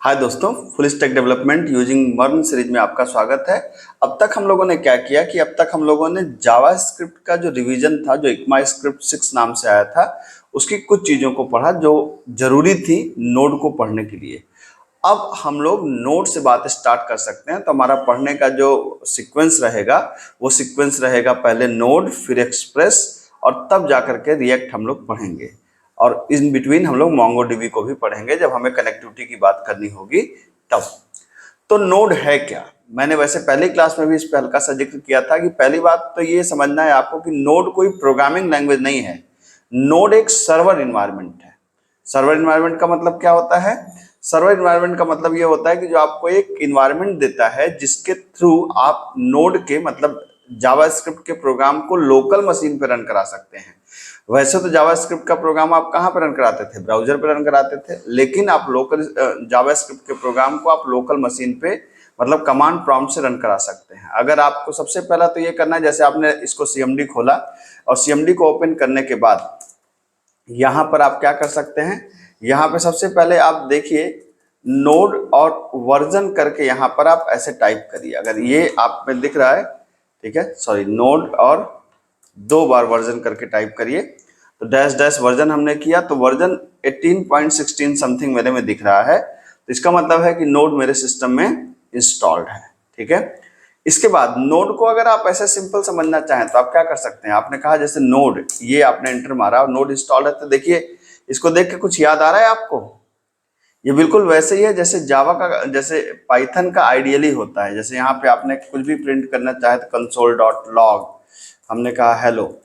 हाय दोस्तों, full stack development using मर्न series में आपका स्वागत है। अब तक हम लोगों ने क्या किया कि अब तक हम लोगों ने जावास्क्रिप्ट का जो रिवीजन था, जो ECMAScript 6 नाम से आया था, उसकी कुछ चीज़ों को पढ़ा जो जरूरी थी नोड को पढ़ने के लिए। अब हम लोग नोड से बात स्टार्ट कर सकते हैं। तो हमारा पढ़ने का जो सीक्वेंस रहेगा वो सीक्वेंस रहेगा पहले नोड, फिर एक्सप्रेस, और तब जाकर के रिएक्ट हम लोग पढ़ेंगे। और इन बिटवीन हम लोग मोंगोडीबी को भी पढ़ेंगे जब हमें कनेक्टिविटी की बात करनी होगी तब। तो नोड है क्या? मैंने वैसे पहली क्लास में भी इस पर हल्का सा जिक्र किया था कि पहली बात तो ये समझना है आपको कि नोड कोई प्रोग्रामिंग लैंग्वेज नहीं है। नोड एक सर्वर इन्वायरमेंट है। सर्वर इन्वायरमेंट का मतलब क्या होता है? सर्वर इन्वायरमेंट का मतलब ये होता है कि जो आपको एक इन्वायरमेंट देता है जिसके थ्रू आप नोड के मतलब जावास्क्रिप्ट के प्रोग्राम को लोकल मशीन पे रन करा सकते हैं। वैसे तो जावास्क्रिप्ट का प्रोग्राम आप कहाँ पे रन कराते थे? ब्राउजर पे रन कराते थे, लेकिन आप लोकल जावास्क्रिप्ट के प्रोग्राम को आप लोकल मशीन पे मतलब कमांड प्रॉम्प्ट से रन करा सकते हैं। अगर आपको सबसे पहला तो ये करना है, जैसे आपने इसको CMD खोला और CMD को ओपन करने के बाद यहाँ पर आप क्या कर सकते हैं, यहाँ पे सबसे पहले आप देखिए नोड और वर्जन करके यहाँ पर आप ऐसे टाइप करिए। अगर ये आप में दिख रहा है, ठीक है, सॉरी, नोड और 2 बार वर्जन करके टाइप करिए। तो डैश डैश वर्जन हमने किया तो वर्जन 18.16 समथिंग मेरे में दिख रहा है। तो इसका मतलब है कि नोड मेरे सिस्टम में इंस्टॉल्ड है। ठीक है, इसके बाद नोड को अगर आप ऐसे सिंपल समझना चाहें तो आप क्या कर सकते हैं। आपने कहा जैसे नोड, ये आपने एंटर मारा और नोड इंस्टॉल्ड है, तो देखिए इसको देख के कुछ याद आ रहा है आपको? ये बिल्कुल वैसे ही है जैसे जावा का, जैसे पाइथन का आइडियली होता है। जैसे यहाँ पे आपने कुछ भी प्रिंट करना चाहे तो console.log, हमने कहा हेलो,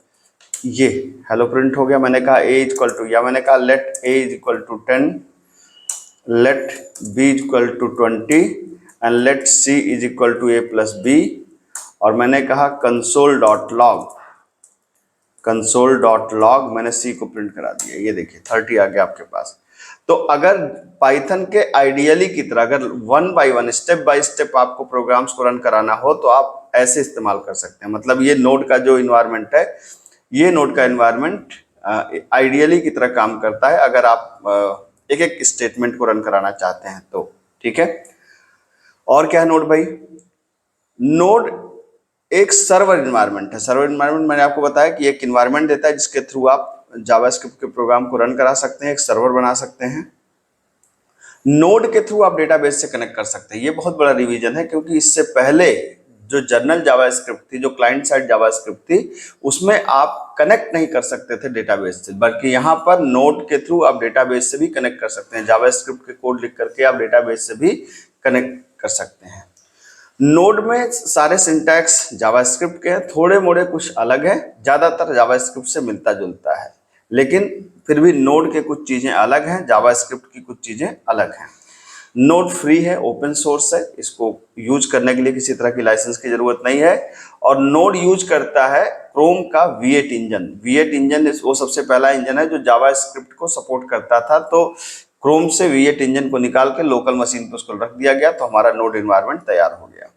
ये हेलो प्रिंट हो गया। मैंने कहा a इक्वल टू, या मैंने कहा let a is equal to 10, let b equal to 20 and let c is equal to a plus b। और मैंने कहा कंसोल डॉट लॉग मैंने सी को प्रिंट करा दिया। ये देखिए 30 आ गया आपके पास। तो अगर पाइथन के आइडियली की तरह अगर 1 बाय 1 स्टेप बाय स्टेप आपको प्रोग्राम्स को रन कराना हो तो आप ऐसे इस्तेमाल कर सकते हैं। मतलब ये नोड का जो इन्वायरमेंट है, ये नोड का इन्वायरमेंट आइडियली की तरह काम करता है अगर आप एक एक स्टेटमेंट को रन कराना चाहते हैं तो। ठीक है, और क्या है नोड भाई? नोड एक सर्वर इन्वायरमेंट है। सर्वर इन्वायरमेंट मैंने आपको बताया कि एक इन्वायरमेंट देता है जिसके थ्रू आप जावास्क्रिप्ट के प्रोग्राम को रन करा सकते हैं, एक सर्वर बना सकते हैं। नोड के थ्रू आप डेटाबेस से कनेक्ट कर सकते हैं। ये बहुत बड़ा रिवीजन है क्योंकि इससे पहले जो जर्नल जावास्क्रिप्ट थी, जो क्लाइंट साइड जावास्क्रिप्ट थी, उसमें आप कनेक्ट नहीं कर सकते थे डेटाबेस से, बल्कि यहाँ पर नोड के थ्रू आप डेटाबेस से भी कनेक्ट कर सकते हैं। जावास्क्रिप्ट के कोड लिख करके आप डेटाबेस से भी कनेक्ट कर सकते हैं। नोड में सारे सिंटैक्स जावास्क्रिप्ट के हैं, थोड़े मोड़े कुछ अलग है, ज्यादातर जावास्क्रिप्ट से मिलता जुलता है, लेकिन फिर भी नोड के कुछ चीजें अलग हैं, जावास्क्रिप्ट की कुछ चीजें अलग हैं। नोड फ्री है, ओपन सोर्स है, इसको यूज करने के लिए किसी तरह की लाइसेंस की जरूरत नहीं है। और नोड यूज करता है क्रोम का V8 इंजन। V8 इंजन वो सबसे पहला इंजन है जो जावास्क्रिप्ट को सपोर्ट करता था। तो क्रोम से V8 इंजन को निकाल के लोकल मशीन पर उसको रख दिया गया, तो हमारा नोड इन्वायरमेंट तैयार हो गया।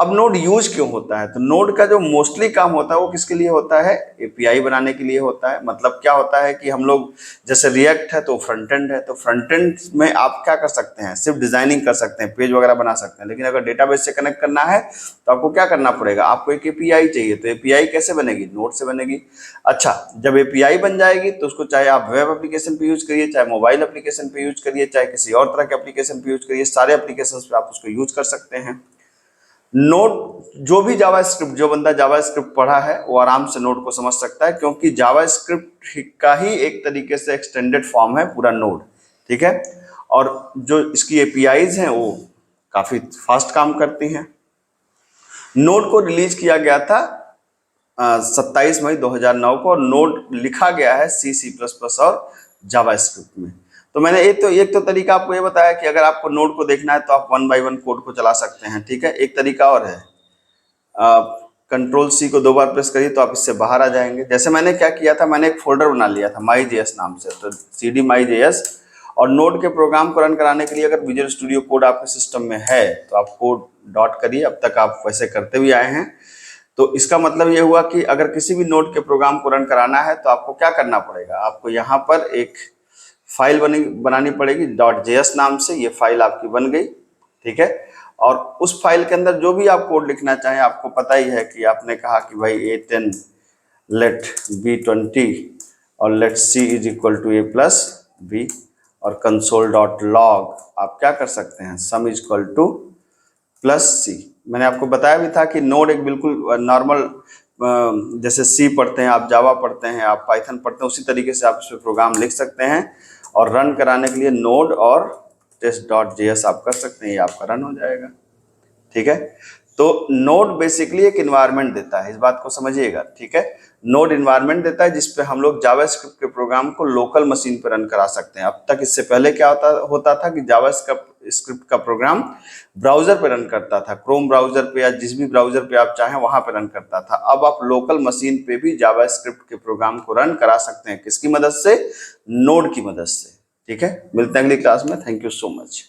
अब नोड यूज क्यों होता है? तो नोड का जो मोस्टली काम होता है वो किसके लिए होता है? एपीआई बनाने के लिए होता है। मतलब क्या होता है कि हम लोग जैसे रिएक्ट है तो फ्रंट एंड है, तो फ्रंट एंड में आप क्या कर सकते हैं? सिर्फ डिजाइनिंग कर सकते हैं, पेज वगैरह बना सकते हैं। लेकिन अगर डेटाबेस से कनेक्ट करना है तो आपको क्या करना पड़ेगा? आपको एक एपीआई चाहिए। तो एपीआई कैसे बनेगी? नोड से बनेगी। अच्छा, जब एपीआई बन जाएगी तो उसको चाहे आप वेब एप्लीकेशन पे यूज करिए, चाहे मोबाइल एप्लीकेशन पे यूज करिए, चाहे किसी और तरह के एप्लीकेशन पे यूज करिए, सारे एप्लीकेशन पे आप उसको यूज कर सकते हैं। नोड, जो भी जावास्क्रिप्ट, जो बंदा जावास्क्रिप्ट पढ़ा है वो आराम से नोड को समझ सकता है, क्योंकि जावास्क्रिप्ट का ही एक तरीके से एक्सटेंडेड फॉर्म है पूरा नोड। ठीक है, और जो इसकी एपीआईज हैं वो काफी फास्ट काम करती हैं। नोड को रिलीज किया गया था 27 मई 2009 को, और नोड लिखा गया है C++ और जावास्क्रिप्ट में। तो मैंने एक तो तरीका आपको ये बताया कि अगर आपको नोड को देखना है तो आप 1 बाय 1 कोड को चला सकते हैं। ठीक है, एक तरीका और है, कंट्रोल C को 2 बार प्रेस करिए तो आप इससे बाहर आ जाएंगे। जैसे मैंने क्या किया था, मैंने एक फोल्डर बना लिया था my.js नाम से, तो cd my.js, और नोड के प्रोग्राम को रन कराने के लिए अगर विजुअल स्टूडियो कोड आपके सिस्टम में है तो आप कोड डॉट करिए। अब तक आप वैसे करते हुए आए हैं। तो इसका मतलब ये हुआ कि अगर किसी भी नोड के प्रोग्राम को रन कराना है तो आपको क्या करना पड़ेगा? आपको यहाँ पर एक फाइल बनानी पड़ेगी .js नाम से। ये फाइल आपकी बन गई, ठीक है। और उस फाइल के अंदर जो भी आप कोड लिखना चाहें, आपको पता ही है कि आपने कहा कि भाई A10 लेट B20 और let C is equal to A+B और console.log आप क्या कर सकते हैं, sum is equal to +C। मैंने आपको बताया भी था कि नोड एक बिल्कुल नॉर्मल, जैसे C पढ़ते हैं आप, जावा पढ़ते हैं आप, पाइथन पढ़ते हैं, उसी तरीके से आप इस पर प्रोग्राम लिख सकते हैं और रन कराने के लिए नोड और test.js आप कर सकते हैं, ये आपका रन हो जाएगा, ठीक है। तो नोड बेसिकली एक इन्वायरमेंट देता है, इस बात को समझिएगा, ठीक है। नोड इन्वायरमेंट देता है जिसपे हम लोग जावास्क्रिप्ट के प्रोग्राम को लोकल मशीन पर रन करा सकते हैं। अब तक इससे पहले क्या होता था कि जावास्क्रिप्ट का प्रोग्राम ब्राउजर पे रन करता था, क्रोम ब्राउजर पे या जिस भी ब्राउजर पे आप चाहें वहां पे रन करता था। अब आप लोकल मशीन पे भी जावास्क्रिप्ट के प्रोग्राम को रन करा सकते हैं, किसकी मदद से, नोड की मदद से, ठीक है। मिलते हैं अगली क्लास में, थैंक यू सो मच।